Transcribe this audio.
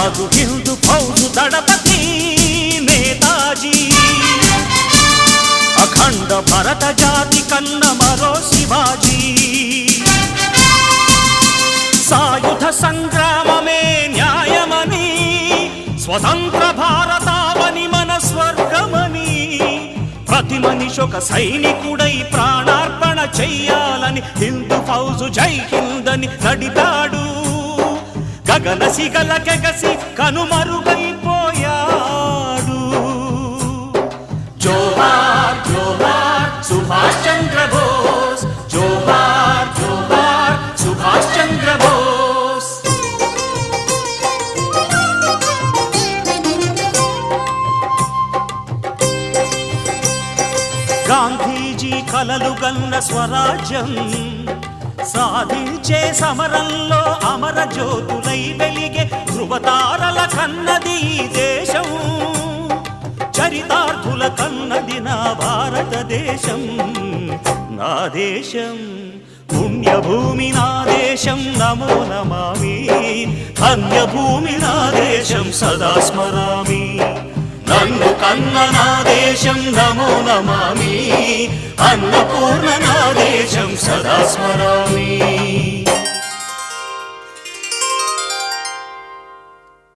నాగు హిందూ ఫౌజు దళపతి నేతాజీ అఖండ భరత జాతి కన్న మరో శివాజీ సాయుధ సంగ్రామమే న్యాయమని స్వతంత్ర భారతావని మన స్వర్గమని ప్రతి మనిషొక సైనికుడై ప్రాణార్పణ చెయ్యాలని హిందూ ఫౌజు జై హిందని నడిపాడు గగన సిగల కెగసి కనుమరుగైపోయాడు జోహార్ జోహార్ సుభాష్ చంద్ర బోస్ జోహార్ జోహార్ సుభాష్ చంద్ర బోస్ గాంధీజీ కలలు గన్న స్వరాజ్యం సాధించే సమరంలో అమర జ్యోతులై వెలిగే ధృవతారల కన్నది దేశం చరితార్థుల కన్నది నా భారతదేశం నా దేశం పుణ్యభూమి నా దేశం నమో నమామి ధన్యభూమి నా దేశం సదా స్మరామి నన్ను కన్న నా దేశం నమో నమామి అన్నపూర్ణ నా దేశం సదా స్మరామి